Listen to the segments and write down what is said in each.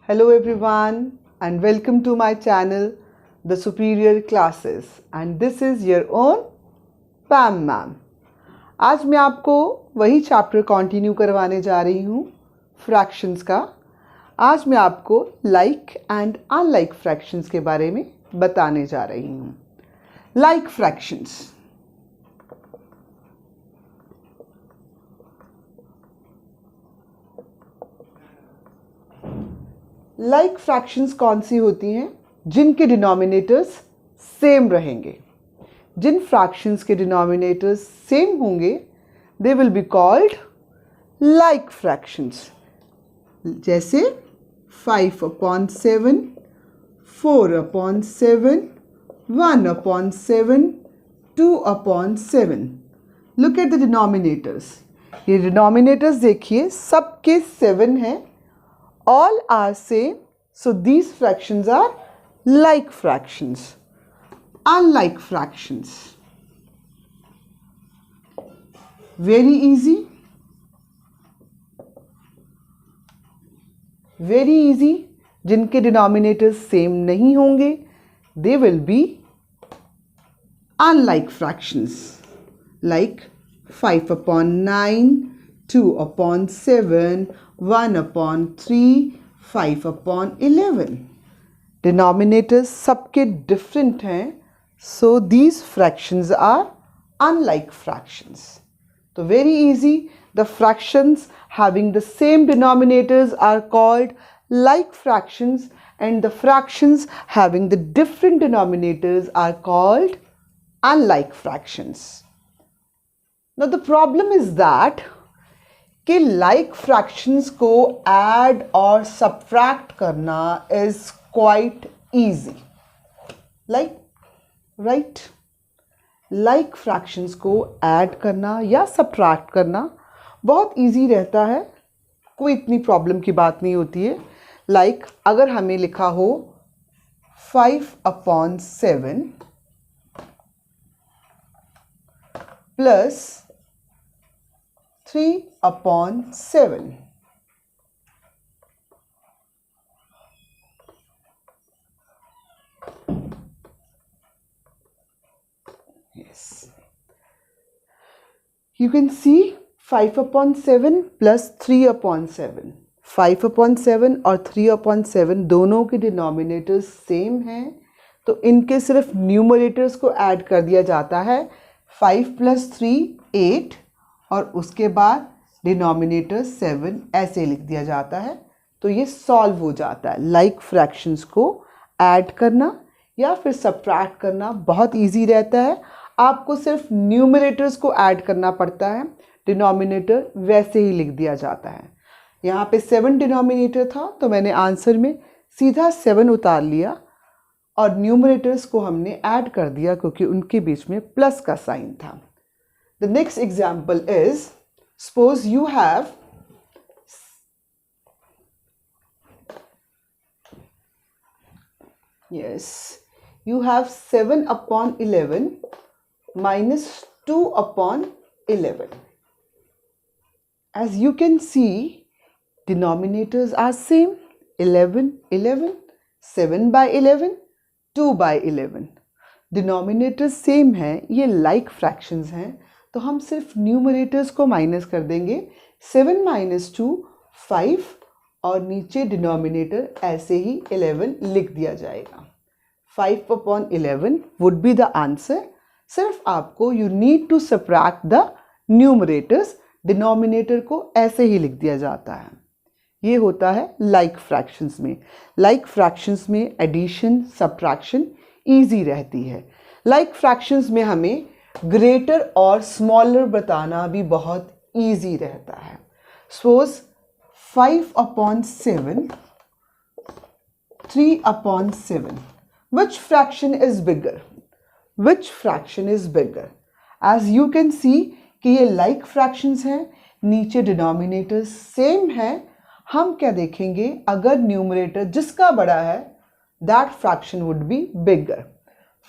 Hello everyone and welcome to my channel The Superior Classes and this is your own Pam ma'am. आज मैं आपको वही chapter continue करवाने जा रही हूँ फ्रैक्शंस का। आज मैं आपको लाइक एंड अनलाइक फ्रैक्शंस के बारे में बताने जा रही हूँ। लाइक फ्रैक्शंस, लाइक फ्रैक्शंस कौन सी होती हैं? जिनके डिनोमिनेटर्स सेम रहेंगे। जिन फ्रैक्शंस के डिनोमिनेटर्स सेम होंगे they will be called like fractions. जैसे 5/7, 4/7, 1/7, 2/7। Look at the denominators. ये डिनोमिनेटर्स देखिए, सबके 7 हैं। All are same, so these fractions are like fractions. Unlike fractions, very easy, very easy. जिनके denominators same नहीं होंगे they will be unlike fractions, like 5/9, 2/7, 1/3, 5/11। Denominators सबके different हैं, so these fractions are unlike fractions. तो very easy, the fractions having the same denominators are called like fractions and the fractions having the different denominators are called unlike fractions. Now the problem is that कि like fractions को add और subtract करना is quite easy. Right, like fractions को add करना या subtract करना बहुत easy रहता है, कोई इतनी प्रॉब्लम की बात नहीं होती है। लाइक अगर हमें लिखा हो 5/7 plus 3/7, yes, you can see 5/7 plus 3/7, 5/7 और 3/7 दोनों के डिनोमिनेटर्स सेम हैं, तो इनके सिर्फ न्यूमरेटर्स को ऐड कर दिया जाता है। 5 + 3 8 और उसके बाद डिनोमिनेटर 7 ऐसे लिख दिया जाता है, तो ये सॉल्व हो जाता है। लाइक फ्रैक्शंस को ऐड करना या फिर सब्ट्रैक्ट करना बहुत इजी रहता है। आपको सिर्फ न्यूमरेटर्स को ऐड करना पड़ता है, डिनोमिनेटर वैसे ही लिख दिया जाता है। यहाँ पे 7 डिनोमिनेटर था तो मैंने आंसर में सीधा 7 उतार लिया और न्यूमरेटर्स को हमने ऐड कर दिया क्योंकि उनके बीच में प्लस का साइन था। The next example is, suppose you have you have 7/11 minus 2/11. As you can see, denominators are same, 11 11, 7/11, 2/11। Denominators same हैं, ये लाइक फ्रैक्शंस हैं, तो हम सिर्फ न्यूमरेटर्स को माइनस कर देंगे। 7 - 2 5 और नीचे डिनोमिनेटर ऐसे ही 11 लिख दिया जाएगा। 5/11 वुड बी द आंसर। सिर्फ आपको you need to subtract the numerators, denominator को ऐसे ही लिख दिया जाता है। ये होता है लाइक फ्रैक्शंस में। लाइक फ्रैक्शंस में एडिशन सब्ट्रैक्शन ईजी रहती है। लाइक फ्रैक्शंस में हमें ग्रेटर और स्मॉलर बताना भी बहुत ईजी रहता है। Suppose 5/7, 3/7, which fraction is bigger? Which fraction is bigger? As you can see कि ये लाइक फ्रैक्शंस हैं, नीचे डिनोमिनेटर सेम है। हम क्या देखेंगे, अगर न्यूमरेटर जिसका बड़ा है that fraction would be bigger.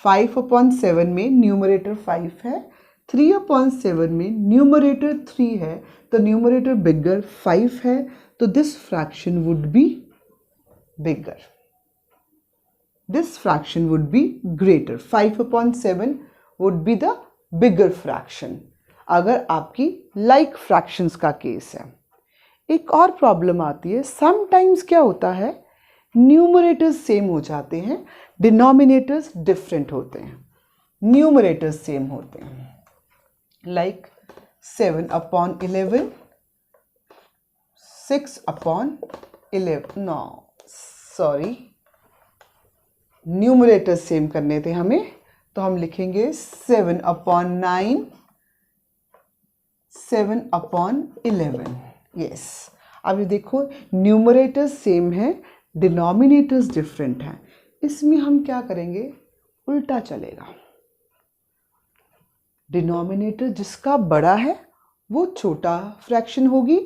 5/7 में न्यूमरेटर 5 है, 3/7 में न्यूमरेटर 3 है, तो न्यूमरेटर बिगर 5 है, तो this fraction would be bigger. This fraction would be greater. 5/7 would be the bigger fraction अगर आपकी like fractions का केस है. एक और प्रॉब्लम आती है, समटाइम्स क्या होता है, न्यूमरेटर्स सेम हो जाते हैं, डिनोमिनेटर्स डिफरेंट होते हैं. न्यूमरेटर्स सेम होते हैं, like 7/11, 6/11. No sorry, numerator same करने थे हमें, तो हम लिखेंगे 7/9, 7/11. यस, अब ये देखो न्यूमरेटर्स सेम है, डिनोमिनेटर्स डिफरेंट हैं. इसमें हम क्या करेंगे, उल्टा चलेगा. डिनोमिनेटर जिसका बड़ा है वो छोटा फ्रैक्शन होगी,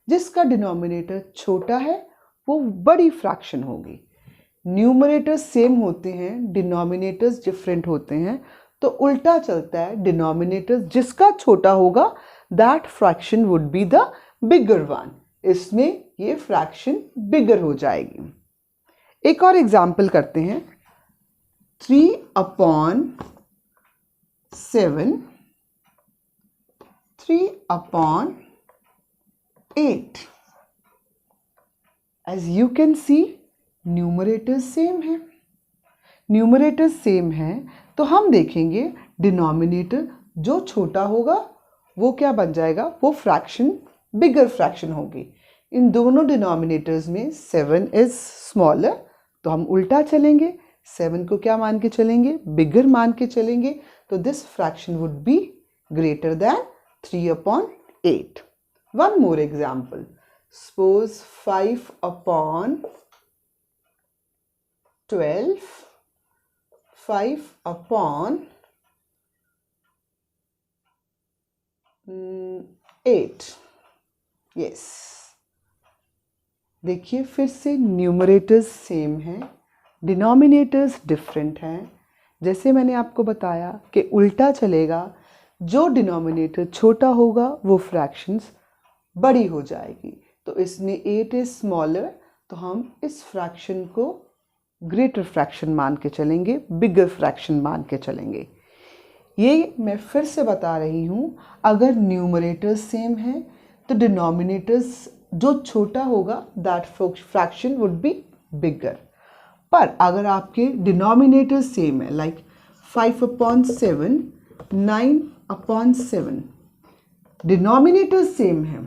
जिसका डिनोमिनेटर छोटा है वो बड़ी फ्रैक्शन होगी. न्यूमरेटर्स सेम होते हैं, डिनोमिनेटर्स डिफरेंट होते हैं, तो उल्टा चलता है. डिनोमिनेटर्स जिसका छोटा होगा that fraction would be the bigger one. इसमें ये फ्रैक्शन बिगर हो जाएगी. एक और एग्जाम्पल करते हैं. 3/7, 3/8. As you can see, numerators same है. न्यूमरेटर्स सेम है तो हम देखेंगे डिनोमिनेटर जो छोटा होगा वो क्या बन जाएगा, वो फ्रैक्शन बिगर फ्रैक्शन होगी. इन दोनों डिनोमिनेटर्स में 7 इज स्मॉलर, तो हम उल्टा चलेंगे. 7 को क्या मान के चलेंगे, बिगर मान के चलेंगे. तो this fraction would be greater than 3/8. One more example. Suppose 5/12, 5/8. Yes, देखिए फिर से न्यूमरेटर्स सेम हैं, डिनोमिनेटर्स डिफरेंट हैं. जैसे मैंने आपको बताया कि उल्टा चलेगा, जो डिनोमिनेटर छोटा होगा वो फ्रैक्शंस बड़ी हो जाएगी. तो इसमें 8 इज स्मॉलर, तो हम इस फ्रैक्शन को ग्रेटर फ्रैक्शन मान के चलेंगे, बिगर फ्रैक्शन मान के चलेंगे. ये मैं फिर से बता रही हूँ, अगर न्यूमरेटर्स सेम हैं तो डिनोमिनेटर्स जो छोटा होगा that fraction would be bigger. पर अगर आपके डिनोमिनेटर सेम है, लाइक 5/7, 9/7, डिनोमिनेटर सेम है,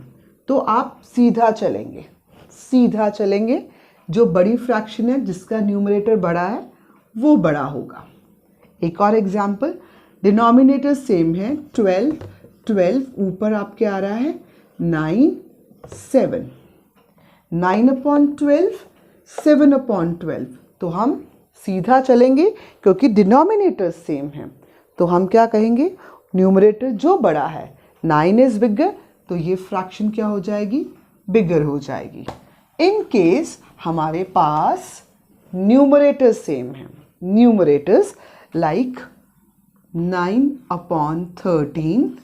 तो आप सीधा चलेंगे. सीधा चलेंगे, जो बड़ी फ्रैक्शन है जिसका न्यूमरेटर बड़ा है वो बड़ा होगा. एक और एग्जाम्पल, डिनोमिनेटर सेम है, 12, ऊपर आपके आ रहा है 9, 7, 9/12, 7/12. तो हम सीधा चलेंगे क्योंकि डिनोमिनेटर सेम है. तो हम क्या कहेंगे, न्यूमरेटर जो बड़ा है, 9 इज बिगर, तो ये फ्रैक्शन क्या हो जाएगी, बिगर हो जाएगी. इन केस हमारे पास न्यूमरेटर्स सेम है, न्यूमरेटर्स लाइक 9/13,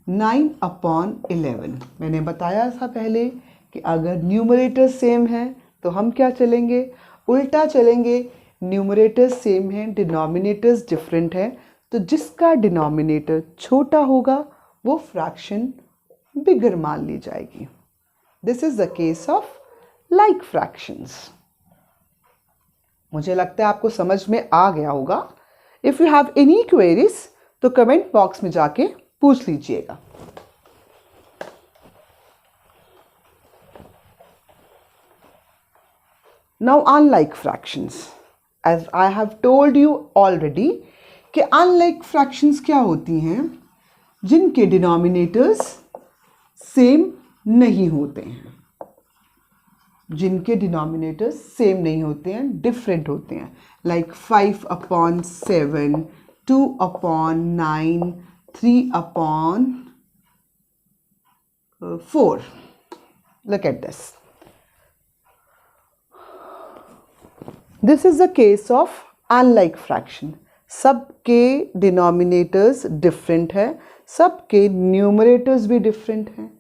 9/11. मैंने बताया था पहले कि अगर न्यूमरेटर्स सेम है तो हम क्या चलेंगे, उल्टा चलेंगे. न्यूमरेटर्स सेम हैं, डिनोमिनेटर्स डिफरेंट हैं, तो जिसका डिनोमिनेटर छोटा होगा वो फ्रैक्शन बिगर मान ली जाएगी. This is the case of like fractions. मुझे लगता है आपको समझ में आ गया होगा. If you have any queries तो कमेंट बॉक्स में जाके पूछ लीजिएगा. Now unlike fractions, as I have told you already कि unlike fractions क्या होती हैं, जिनके डिनोमिनेटर्स सेम नहीं होते हैं, जिनके डिनोमिनेटर्स सेम नहीं होते हैं, डिफरेंट होते हैं. Like 5/7, 2/9, 3/4. Look at this. This is the case of unlike fraction. सबके डिनोमिनेटर्स डिफरेंट है, सबके न्यूमरेटर्स भी डिफरेंट हैं.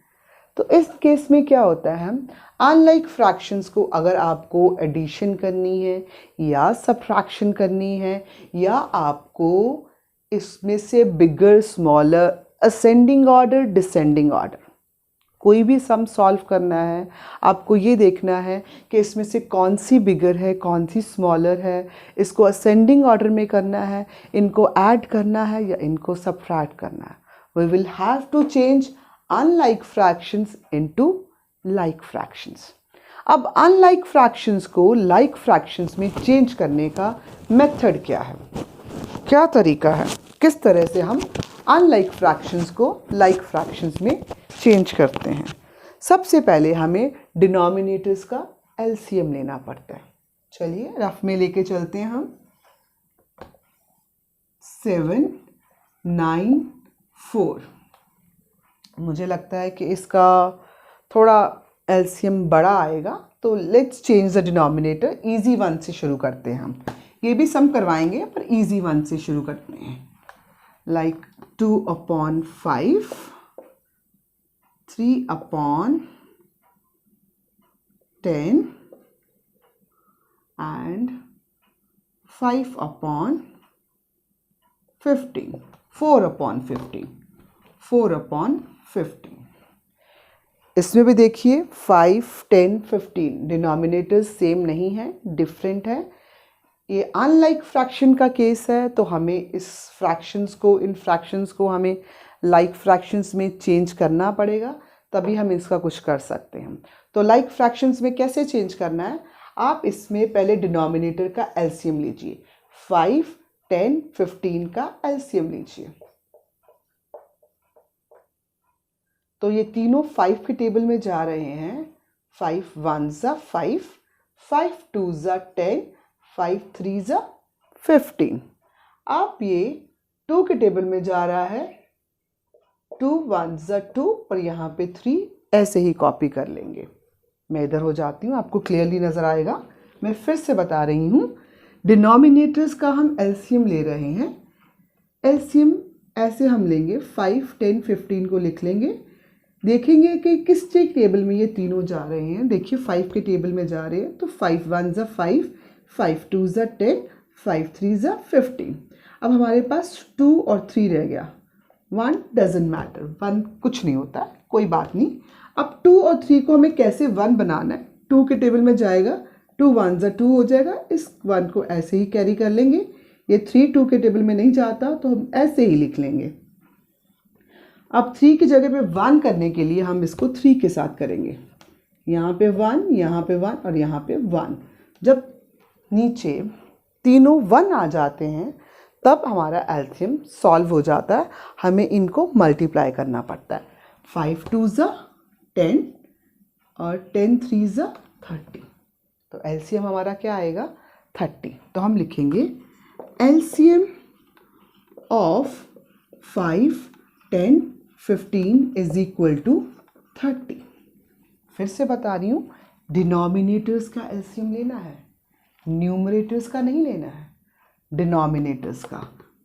तो इस केस में क्या होता है, अनलाइक फ्रैक्शंस को अगर आपको एडिशन करनी है या सब्ट्रैक्शन करनी है या आपको इसमें से bigger smaller ascending order descending order कोई भी सम सॉल्व करना है, आपको ये देखना है कि इसमें से कौन सी बिगर है कौन सी स्मॉलर है, इसको असेंडिंग ऑर्डर में करना है, इनको ऐड करना है या इनको सब्ट्रैक्ट करना है, we will have to change unlike fractions into like fractions. अब अनलाइक फ्रैक्शंस को लाइक फ्रैक्शंस में चेंज करने का मेथड क्या है, क्या तरीका है, किस तरह से हम अनलाइक फ्रैक्शंस को लाइक फ्रैक्शंस में चेंज करते हैं। सबसे पहले हमें डिनोमिनेटर्स का एलसीएम लेना पड़ता है। चलिए रफ में लेके चलते हैं हम। 7, 9, 4। मुझे लगता है कि इसका थोड़ा एलसीएम बड़ा आएगा, तो let's change the denominator. Easy one से शुरू करते हैं हम, ये भी सम करवाएंगे पर इजी वन से शुरू करते हैं। Like 2/5, 3/10 and 5/15, 4/15, 4/15। इसमें भी देखिए 5, 10, 15 डिनोमिनेटर्स सेम नहीं है, डिफरेंट है। ये अनलाइक फ्रैक्शन का केस है, तो हमें इस फ्रैक्शंस को, इन फ्रैक्शंस को हमें लाइक फ्रैक्शंस में चेंज करना पड़ेगा, तभी हम इसका कुछ कर सकते हैं। तो लाइक फ्रैक्शंस में कैसे चेंज करना है, आप इसमें पहले डिनोमिनेटर का एलसीएम लीजिए। 5, 10, 15 का एलसीएम लीजिए। तो ये तीनों 5 के टेबल में जा रहे हैं। 5 1s 5, 5 2s 10, 5 3s 15। आप ये 2 के टेबल में जा रहा है, 2 1s 2 और यहाँ पे 3, ऐसे ही कॉपी कर लेंगे। मैं इधर हो जाती हूँ, आपको क्लियरली नज़र आएगा। मैं फिर से बता रही हूँ, डिनोमिनेटर्स का हम एलसीएम ले रहे हैं। एलसीएम ऐसे हम लेंगे, 5, 10, 15 को लिख लेंगे। देखेंगे कि किस टेबल में ये तीनों जा रहे हैं। देखिए 5 के टेबल में जा रहे हैं, तो 5 1s 5, 5 2s 10, 5 3s 15। अब हमारे पास 2 और 3 रह गया। 1 डजेंट मैटर, 1 कुछ नहीं होता, कोई बात नहीं। अब 2 और 3 को हमें कैसे 1 बनाना है, 2 के टेबल में जाएगा, 2 1s 2 हो जाएगा, इस 1 को ऐसे ही कैरी कर लेंगे। ये 3 2 के टेबल में नहीं जाता, तो हम ऐसे ही लिख लेंगे। अब 3 की जगह पे 1 करने के लिए हम इसको 3 के साथ करेंगे। यहाँ पे 1, यहाँ पे 1 और यहाँ पे 1। जब नीचे तीनों 1 आ जाते हैं, तब हमारा एलसीएम सॉल्व हो जाता है। हमें इनको मल्टीप्लाई करना पड़ता है। 5 2s 10 और 10 3s 30। तो एलसीएम हमारा क्या आएगा, 30। तो हम लिखेंगे LCM of 5, 10, 15 is equal to 30। फिर से बता रही हूँ, डिनोमिनेटर्स का एलसीएम लेना है, न्यूमरेटर्स का नहीं लेना है, डिनोमिनेटर्स का।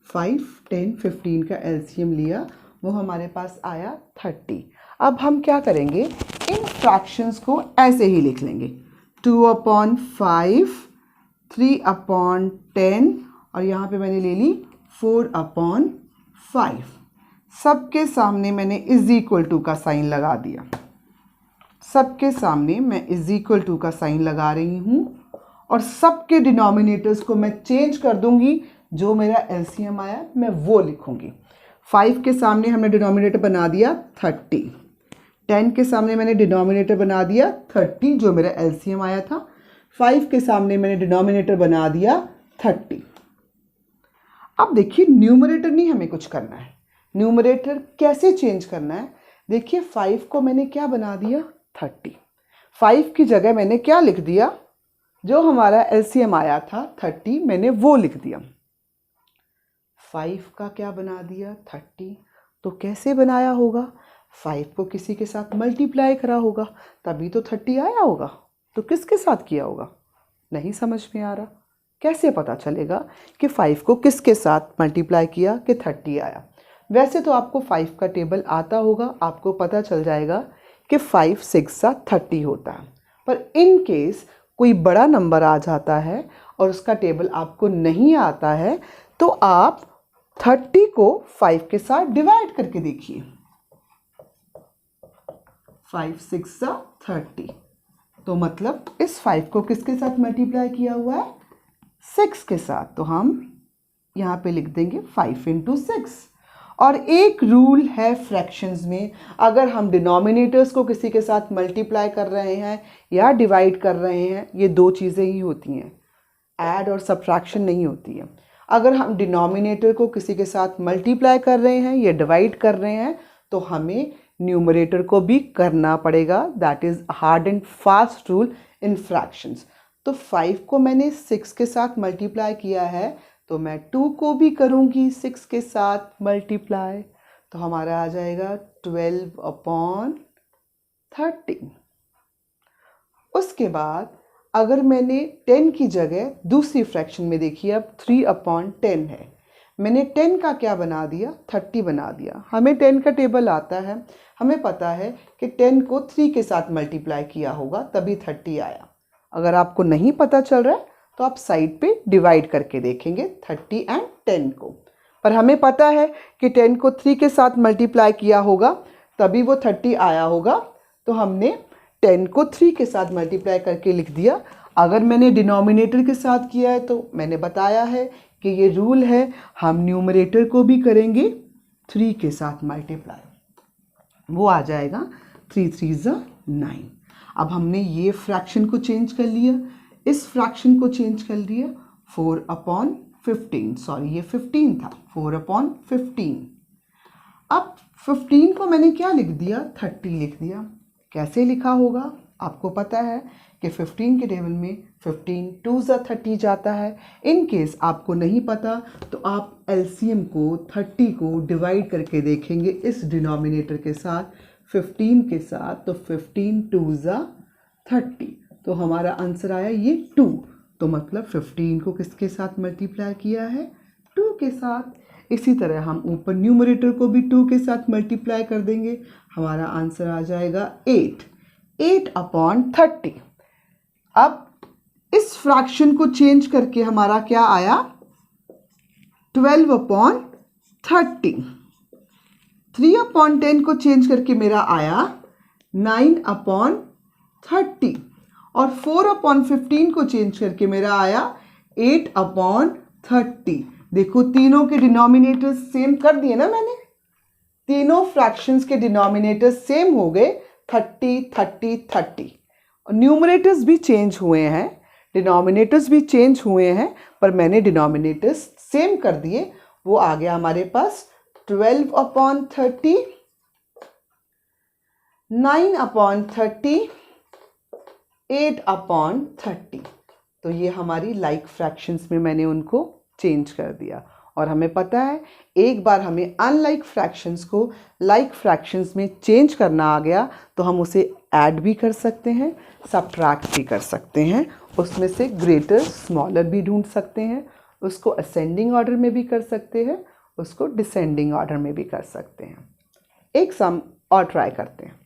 5, 10, 15 का एलसीएम लिया, वो हमारे पास आया 30। अब हम क्या करेंगे, इन फ्रैक्शंस को ऐसे ही लिख लेंगे। 2/5, 3/10 और यहाँ पे मैंने ले ली 4/5। सबके सामने मैंने इज इक्वल टू का साइन लगा दिया। सबके सामने मैं इज इक्वल टू का साइन लगा रही हूँ और सबके डिनोमिनेटर्स को मैं चेंज कर दूंगी। जो मेरा एलसीएम आया मैं वो लिखूंगी। 5 के सामने हमने डिनोमिनेटर बना दिया 30, 10 के सामने मैंने डिनोमिनेटर बना दिया 30 जो मेरा एलसीएम आया था, 5 के सामने मैंने डिनोमिनेटर बना दिया 30। अब देखिए न्यूमरेटर नहीं हमें कुछ करना है, न्यूमरेटर कैसे चेंज करना है। देखिए 5 को मैंने क्या बना दिया 30, 5 की जगह मैंने क्या लिख दिया, जो हमारा एलसीएम आया था 30 मैंने वो लिख दिया। 5 का क्या बना दिया 30, तो कैसे बनाया होगा, 5 को किसी के साथ मल्टीप्लाई करा होगा तभी तो 30 आया होगा। तो किसके साथ किया होगा, नहीं समझ में आ रहा। कैसे पता चलेगा कि 5 को किसके साथ मल्टीप्लाई किया कि 30 आया। वैसे तो आपको 5 का टेबल आता होगा, आपको पता चल जाएगा कि 5 6 30 होता है। पर इन केस कोई बड़ा नंबर आ जाता है और उसका टेबल आपको नहीं आता है तो आप 30 को 5 के साथ डिवाइड करके देखिए। 5 6 30, तो मतलब इस 5 को किसके साथ मल्टीप्लाई किया हुआ है? 6 के साथ। तो हम यहाँ पे लिख देंगे 5 × 6। और एक रूल है फ्रैक्शंस में, अगर हम डिनोमिनेटर्स को किसी के साथ मल्टीप्लाई कर रहे हैं या डिवाइड कर रहे हैं, ये दो चीज़ें ही होती हैं, ऐड और सब्ट्रैक्शन नहीं होती है। अगर हम डिनोमिनेटर को किसी के साथ मल्टीप्लाई कर रहे हैं या डिवाइड कर रहे हैं तो हमें न्यूमरेटर को भी करना पड़ेगा। That is hard and fast rule in fractions. तो 5 को मैंने 6 के साथ मल्टीप्लाई किया है तो मैं 2 को भी करूँगी 6 के साथ मल्टीप्लाई, तो हमारा आ जाएगा 12/30। उसके बाद अगर मैंने 10 की जगह दूसरी फ्रैक्शन में देखिए, अब 3/10 है, मैंने 10 का क्या बना दिया? 30 बना दिया। हमें 10 का टेबल आता है, हमें पता है कि 10 को 3 के साथ मल्टीप्लाई किया होगा तभी 30 आया। अगर आपको नहीं पता चल रहा है तो आप साइड पे डिवाइड करके देखेंगे 30 और 10 को। पर हमें पता है कि 10 को 3 के साथ मल्टीप्लाई किया होगा तभी वो 30 आया होगा, तो हमने 10 को 3 के साथ मल्टीप्लाई करके लिख दिया। अगर मैंने डिनोमिनेटर के साथ किया है तो मैंने बताया है कि ये रूल है, हम न्यूमरेटर को भी करेंगे 3 के साथ मल्टीप्लाई, वो आ जाएगा 3 3 9। अब हमने ये फ्रैक्शन को चेंज कर लिया, इस फ्रैक्शन को चेंज कर लिया 4/15, सॉरी ये 15 था, 4/15। अब 15 को मैंने क्या लिख दिया? 30 लिख दिया। कैसे लिखा होगा? आपको पता है कि 15 के टेबल में 15 2 30 जाता है। इन केस आपको नहीं पता तो आप एलसीएम को 30 को डिवाइड करके देखेंगे इस डिनोमिनेटर के साथ 15 के साथ, तो 15 2 30, तो हमारा आंसर आया ये 2। तो मतलब 15 को किसके साथ मल्टीप्लाई किया है? 2 के साथ। इसी तरह हम ऊपर न्यूमरेटर को भी 2 के साथ मल्टीप्लाई कर देंगे, हमारा आंसर आ जाएगा 8/30। अब इस फ्रैक्शन को चेंज करके हमारा क्या आया? 12/30। 3/10 को चेंज करके मेरा आया 9/30 और 4/15 को चेंज करके मेरा आया 8/30। देखो तीनों के डिनोमिनेटर्स सेम कर दिए ना मैंने, तीनों फ्रैक्शंस के डिनोमिनेटर्स सेम हो गए 30 30 30। और न्यूमरेटर्स भी चेंज हुए हैं, डिनोमिनेटर्स भी चेंज हुए हैं, पर मैंने डिनोमिनेटर्स सेम कर दिए। वो आ गया हमारे पास 12/30, 9/30, 8/30। तो ये हमारी लाइक फ्रैक्शंस में मैंने उनको चेंज कर दिया। और हमें पता है एक बार हमें अनलाइक फ्रैक्शंस को लाइक फ्रैक्शंस में चेंज करना आ गया तो हम उसे ऐड भी कर सकते हैं, सब्ट्रैक्ट भी कर सकते हैं, उसमें से ग्रेटर स्मॉलर भी ढूंढ सकते हैं, उसको असेंडिंग ऑर्डर में भी कर सकते हैं, उसको डिसेंडिंग ऑर्डर में भी कर सकते हैं। एक सम और ट्राई करते हैं।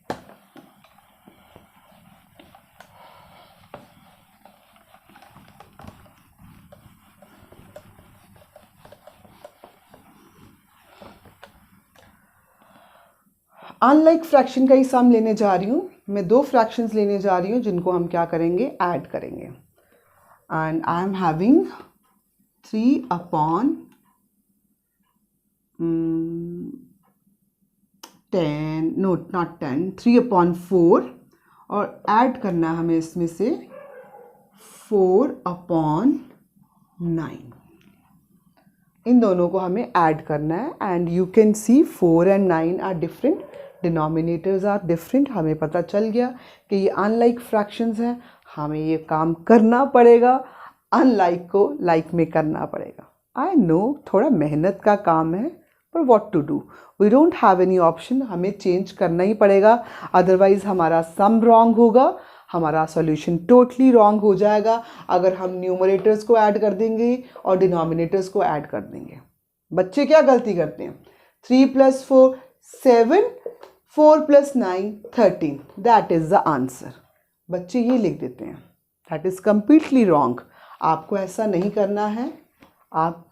अनलाइक फ्रैक्शन का ही सम लेने जा रही हूँ मैं, दो फ्रैक्शंस लेने जा रही हूँ जिनको हम क्या करेंगे? ऐड करेंगे। And I am having 3/10, no not 10, 3/4 और ऐड करना हमें इसमें से 4/9। इन दोनों को हमें ऐड करना है एंड यू कैन सी 4 और 9 are different, denominators are different. हमें पता चल गया कि ये अनलाइक फ्रैक्शंस हैं, हमें ये काम करना पड़ेगा, अनलाइक को लाइक में करना पड़ेगा। आई नो थोड़ा मेहनत का काम है, पर what to do, we don't have any option, हमें चेंज करना ही पड़ेगा, अदरवाइज हमारा सम रॉन्ग होगा, हमारा सॉल्यूशन टोटली रॉन्ग हो जाएगा अगर हम न्यूमरेटर्स को ऐड कर देंगे और डिनोमिनेटर्स को ऐड कर देंगे। बच्चे क्या गलती करते हैं? 3 + 4 7, 4 + 9 13, दैट इज़ द आंसर। बच्चे ये लिख देते हैं, दैट इज़ कम्प्लीटली रॉन्ग। आपको ऐसा नहीं करना है। आप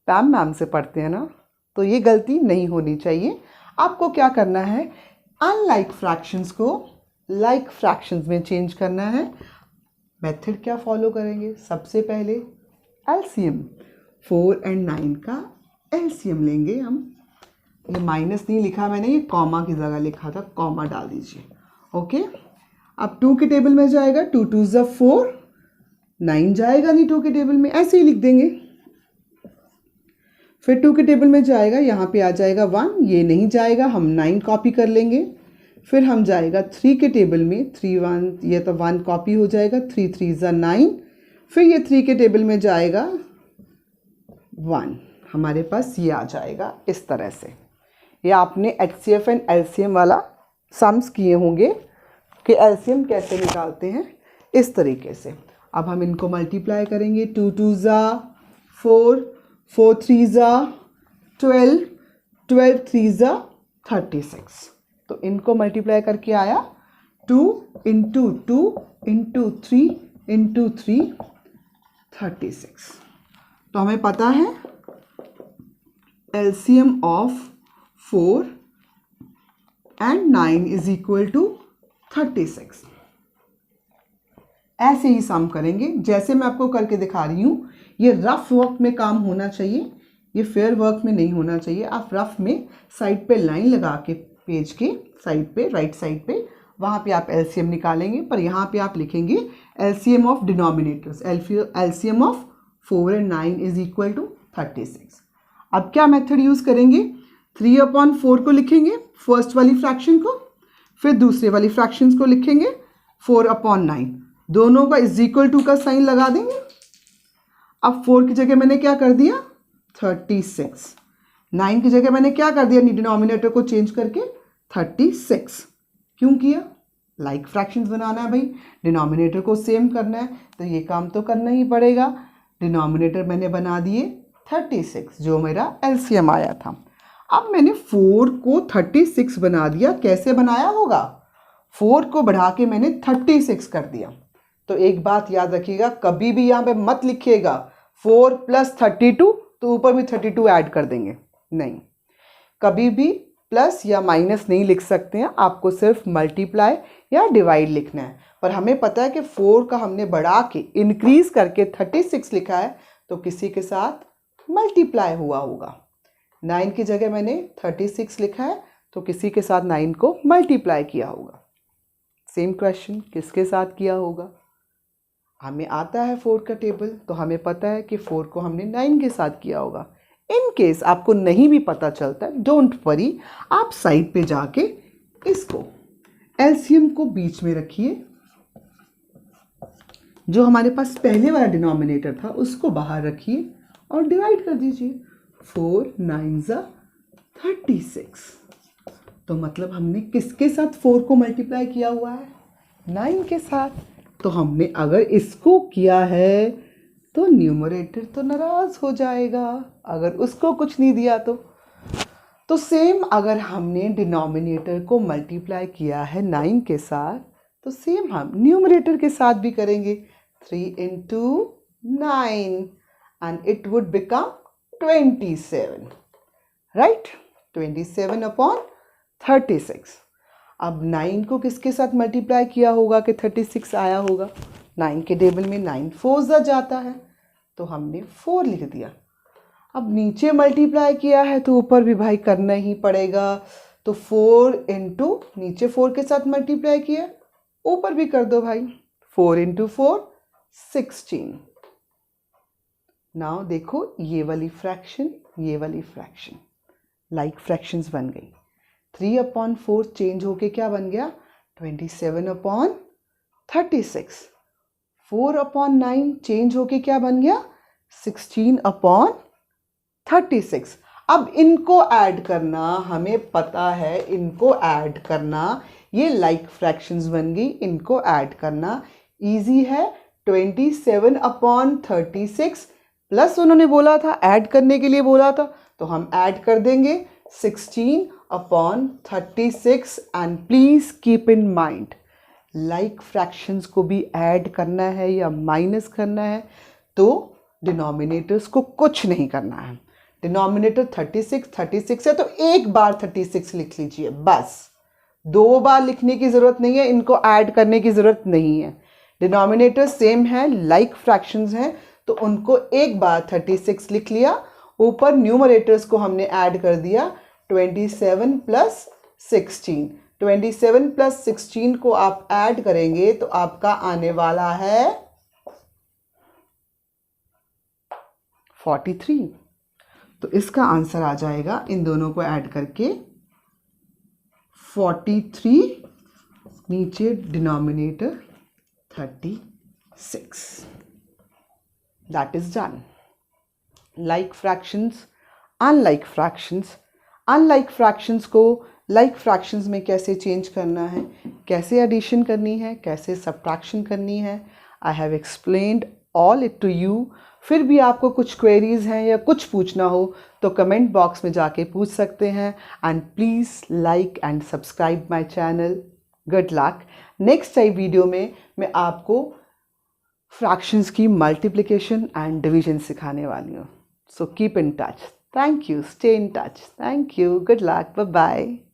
पैम मैम से पढ़ते हैं ना, तो ये गलती नहीं होनी चाहिए। आपको क्या करना है, अनलाइक फ्रैक्शंस को लाइक फ्रैक्शंस में चेंज करना है। मेथड क्या फॉलो करेंगे, सबसे पहले एलसीएम 4 और 9 का एलसीएम लेंगे हम। ये माइनस नहीं लिखा मैंने, ये कॉमा की जगह लिखा था, कॉमा डाल दीजिए। ओके, अब 2 के टेबल में जाएगा, 2 2 ज़ा 4, 9 जाएगा नहीं 2 के टेबल में, ऐसे ही लिख देंगे। फिर 2 के टेबल में जाएगा, यहाँ पे आ जाएगा 1, ये नहीं जाएगा, हम 9 कॉपी कर लेंगे। फिर हम जाएगा 3 के टेबल में, 3 1, ये तो 1 कॉपी हो जाएगा, 3 3 ज़ा 9। फिर ये 3 के टेबल में जाएगा 1, हमारे पास ये आ जाएगा इस तरह से। ये आपने HCF एंड LCM वाला सम्स किए होंगे कि LCM कैसे निकालते हैं, इस तरीके से। अब हम इनको मल्टीप्लाई करेंगे, 2 2 ज़ा 4, 4 3 ज़ा 12, 12 3 ज़ा 36। तो इनको मल्टीप्लाई करके आया 2 × 2 × 3 × 3 36। तो हमें पता है LCM of 4 and 9 is equal to 36। ऐसे ही सम करेंगे जैसे मैं आपको करके दिखा रही हूँ। ये रफ वर्क में काम होना चाहिए, ये फेयर वर्क में नहीं होना चाहिए। आप रफ में साइड पे लाइन लगा के पेज के साइड पे, राइट साइड पे, वहाँ पे आप LCM निकालेंगे, पर यहाँ पे आप लिखेंगे LCM of denominators. LCM of 4 और 9 इज इक्वल टू 36। अब क्या मेथड यूज़ करेंगे, 3/4 को लिखेंगे फर्स्ट वाली फ्रैक्शन को, फिर दूसरे वाली फ्रैक्शंस को लिखेंगे 4/9, दोनों का इज इक्वल टू का साइन लगा देंगे। अब 4 की जगह मैंने क्या कर दिया 36, 9 की जगह मैंने क्या कर दिया, डिनोमिनेटर को चेंज करके 36। क्यों किया, लाइक फ्रैक्शंस बनाना है भाई, डिनोमिनेटर को सेम करना है, तो ये काम तो करना ही पड़ेगा। डिनोमिनेटर मैंने बना दिए 36, जो मेरा LCM आया था। अब मैंने 4 को 36 बना दिया। कैसे बनाया होगा, 4 को बढ़ा के मैंने 36 कर दिया। तो एक बात याद रखिएगा, कभी भी यहाँ पे मत लिखिएगा 4 + 32 तो ऊपर भी 32 ऐड कर देंगे, नहीं, कभी भी प्लस या माइनस नहीं लिख सकते हैं। आपको सिर्फ मल्टीप्लाई या डिवाइड लिखना है। पर हमें पता है कि 4 का हमने बढ़ा के इंक्रीज करके 36 लिखा है, तो किसी के साथ मल्टीप्लाई हुआ होगा। 9 की जगह मैंने 36 लिखा है, तो किसी के साथ 9 को मल्टीप्लाई किया होगा। सेम क्वेश्चन किसके साथ किया होगा, हमें आता है 4 का टेबल, तो हमें पता है कि 4 को हमने 9 के साथ किया होगा। इन केस आपको नहीं भी पता चलता है, डोंट वरी, आप साइड पे जाके इसको LCM को बीच में रखिए, जो हमारे पास पहले वाला डिनोमिनेटर था उसको बाहर रखिए और डिवाइड कर दीजिए। 4 9 ज़ा 36। तो मतलब हमने किसके साथ 4 को मल्टीप्लाई किया हुआ है, 9 के साथ। तो हमने अगर इसको किया है तो न्यूमरेटर तो नाराज हो जाएगा, अगर उसको कुछ नहीं दिया तो सेम अगर हमने डिनोमिनेटर को मल्टीप्लाई किया है 9 के साथ, तो सेम हम न्यूमरेटर के साथ भी करेंगे। 3 × 9 and it would become 27, right? 27/36। अब 9 को किसके साथ मल्टीप्लाई किया होगा कि 36 आया होगा, 9 के टेबल में 9 4 ज़ा जाता है, तो हमने 4 लिख दिया। अब नीचे मल्टीप्लाई किया है तो ऊपर भी भाई करना ही पड़ेगा, तो 4 × नीचे 4 के साथ मल्टीप्लाई किया, ऊपर भी कर दो भाई, 4 × 4 16। नाउ देखो ये वाली फ्रैक्शन, ये वाली फ्रैक्शन लाइक फ्रैक्शंस बन गई। 3/4 चेंज होके क्या बन गया, 27/36। 4/9 चेंज होके क्या बन गया, 16/36। अब इनको ऐड करना, हमें पता है इनको ऐड करना, ये लाइक फ्रैक्शंस बन गई, इनको ऐड करना इजी है। 27/36 प्लस उन्होंने बोला था ऐड करने के लिए बोला था, तो हम ऐड कर देंगे 16 upon 36 and please keep in mind like fractions को भी ऐड करना है या माइनस करना है तो डिनोमिनेटर्स को कुछ नहीं करना है। डिनोमिनेटर 36 है तो एक बार 36 लिख लीजिए, बस 2 बार लिखने की ज़रूरत नहीं है, इनको ऐड करने की ज़रूरत नहीं है। डिनोमिनेटर सेम है, लाइक फ्रैक्शंस हैं तो उनको एक बार 36 लिख लिया, ऊपर न्यूमरेटर्स को हमने ऐड कर दिया 27 प्लस 16। 27 प्लस 16 को आप ऐड करेंगे तो आपका आने वाला है 43। तो इसका आंसर आ जाएगा इन दोनों को ऐड करके 43, नीचे denominator 36। That is done. Like fractions, unlike fractions, unlike fractions को लाइक फ्रैक्शंस में कैसे चेंज करना है, कैसे एडिशन करनी है, कैसे सब्ट्रैक्शन करनी है, I have explained all it to you. फिर भी आपको कुछ क्वेरीज हैं या कुछ पूछना हो तो कमेंट बॉक्स में जाके पूछ सकते हैं। And please like and subscribe my channel. Good luck. Next time video में मैं आपको फ्रैक्शंस की मल्टीप्लिकेशन एंड डिवीजन सिखाने वाली हूँ। So keep in touch. Thank you. Stay in touch. Thank you. Good luck. Bye bye.